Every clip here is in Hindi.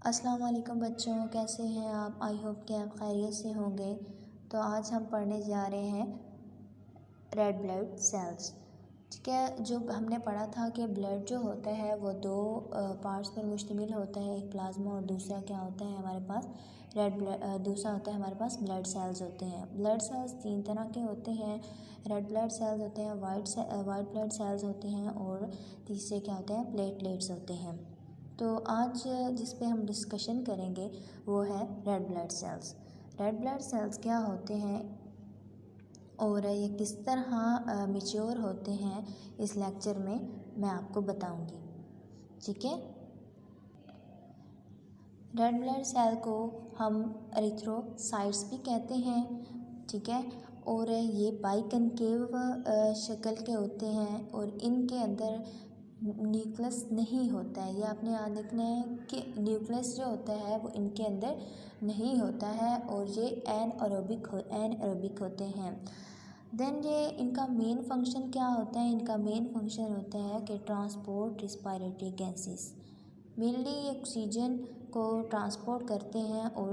अस्सलाम वालेकुम बच्चों, कैसे हैं आप। आई होप कि आप खैरियत से होंगे। तो आज हम पढ़ने जा रहे हैं रेड ब्लड सेल्स। ठीक है, जो हमने पढ़ा था कि ब्लड जो होता है वो दो पार्ट्स पर मुश्तमिल होता है, एक प्लाज्मा और दूसरा क्या होता है हमारे पास रेड ब्लड, दूसरा होता है हमारे पास ब्लड सेल्स होते हैं। ब्लड सेल्स तीन तरह के होते हैं, रेड ब्लड सेल्स होते हैं, वाइट ब्लड सेल्स होते हैं और तीसरे क्या होते हैं, प्लेटलेट्स होते हैं। तो आज जिस पे हम डिस्कशन करेंगे वो है red blood cells. Red blood cells क्या होते हैं और ये किस तरह मैच्योर होते हैं, इस लेक्चर में मैं आपको बताऊंगी। ठीक है, रेड ब्लड सेल को हम एरिथ्रोसाइट्स भी कहते हैं। ठीक है, और ये बाइकनकेव शक्ल के होते हैं और इनके अंदर न्यूक्लियस नहीं होता है। ये आपने याद रखना है कि न्यूक्लियस जो होता है वो इनके अंदर नहीं होता है और ये एनएरोबिक होते हैं। देन ये इनका मेन फंक्शन क्या होता है, इनका मेन फंक्शन होता है कि transport respiratory gases, mainly oxygen को ट्रांसपोर्ट करते हैं और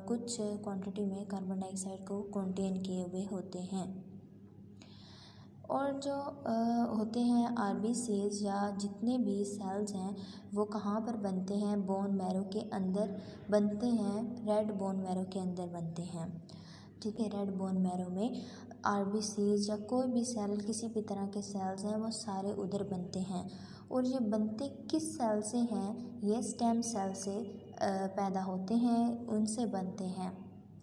कुछ क्वांटिटी में कार्बन डाइऑक्साइड को कंटेन किए हुए होते हैं। और जो होते हैं आरबीसीज या जितने भी सेल्स हैं वो कहाँ पर बनते हैं, बोन मैरो के अंदर बनते हैं, रेड बोन मैरो के अंदर बनते हैं। ठीक है, रेड बोन मैरो में आरबीसीज या कोई भी सेल, किसी भी तरह के सेल्स हैं वो सारे उधर बनते हैं। और ये बनते किस सेल से हैं, ये स्टेम सेल से पैदा होते हैं, उनसे बनते हैं।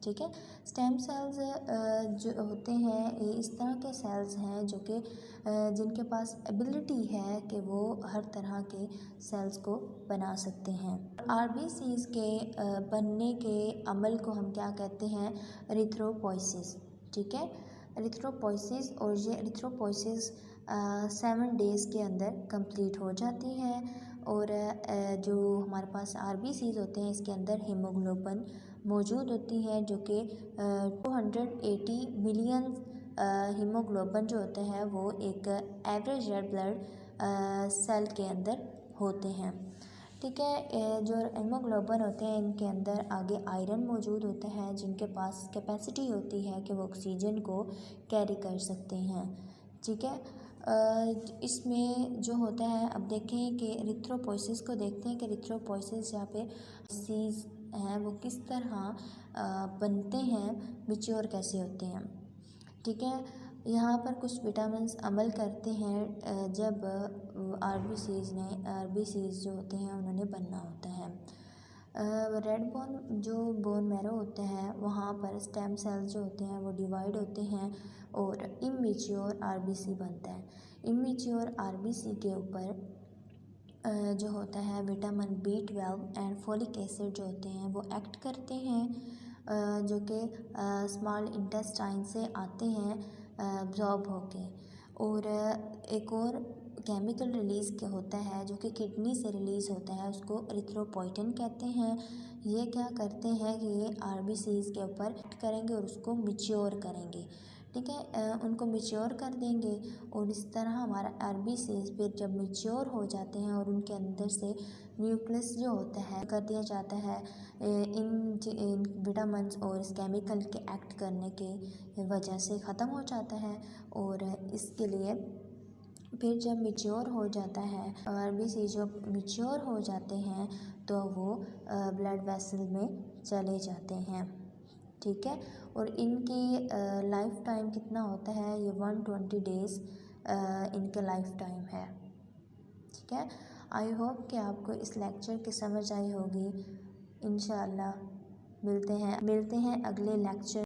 ठीक है, स्टेम सेल्स जो होते हैं ये इस तरह के सेल्स हैं जो कि जिनके पास एबिलिटी है कि वो हर तरह के सेल्स को बना सकते हैं। आरबीसीज के बनने के अमल को हम क्या कहते हैं, एरिथ्रोपोइसिस। ठीक है, एरिथ्रोपोइसिस, और ये एरिथ्रोपोइसिस 7 डेज़ के अंदर कंप्लीट हो जाती है। और जो हमारे पास आरबीसीज होते हैं इसके अंदर हीमोग्लोबिन मौजूद होती है जो कि 280 मिलियन हीमोग्लोबिन जो होते हैं वो एक एवरेज रेड ब्लड सेल के अंदर होते हैं। ठीक है, जो हीमोग्लोबिन होते हैं इनके अंदर आगे आयरन मौजूद होता है जिनके पास कैपेसिटी होती है कि वो ऑक्सीजन को कैरी कर सकते हैं। ठीक है, इसमें जो होता है, अब देखें कि एरिथ्रोपोइसिस को देखते हैं कि एरिथ्रोपोइसिस यहाँ पे सीज हैं वो किस तरह बनते हैं, मैच्योर कैसे होते हैं। ठीक है, यहाँ पर कुछ विटामिन्स अमल करते हैं जब आरबीसीज जो होते हैं उन्होंने बनना होता है। रेड बोन मैरो होता है वहाँ पर स्टेम सेल्स जो होते हैं वो डिवाइड होते हैं और इमेच्योर आरबीसी बनता है। इमेच्योर आरबीसी के ऊपर जो होता है vitamin B12 and folic acid जो होते हैं वो एक्ट करते हैं, जो कि स्मॉल इंटेस्टाइन से आते हैं एब्जॉर्ब होके। और एक और केमिकल रिलीज़ के होता है जो कि किडनी से रिलीज़ होता है, उसको एरिथ्रोपोइटिन कहते हैं। ये क्या करते हैं कि ये आरबीसीज के ऊपर एक्ट करेंगे और उसको मैच्योर करेंगे। ठीक है, उनको मैच्योर कर देंगे और इस तरह हमारा आरबीसीज फिर जब मैच्योर हो जाते हैं और उनके अंदर से न्यूक्लियस जो होता है कर दिया जाता है इन विटामिन्स और इस केमिकल के एक्ट करने के वजह से ख़त्म हो जाता है। और इसके लिए फिर जब मैच्योर हो जाता है आरबीसी, जब मैच्योर हो जाते हैं तो वो ब्लड वेसल में चले जाते हैं। ठीक है, और इनकी लाइफ टाइम कितना होता है, ये 120 डेज़ इनका लाइफ टाइम है। ठीक है, आई होप कि आपको इस लेक्चर की समझ आई होगी। इंशाअल्लाह मिलते हैं अगले लेक्चर।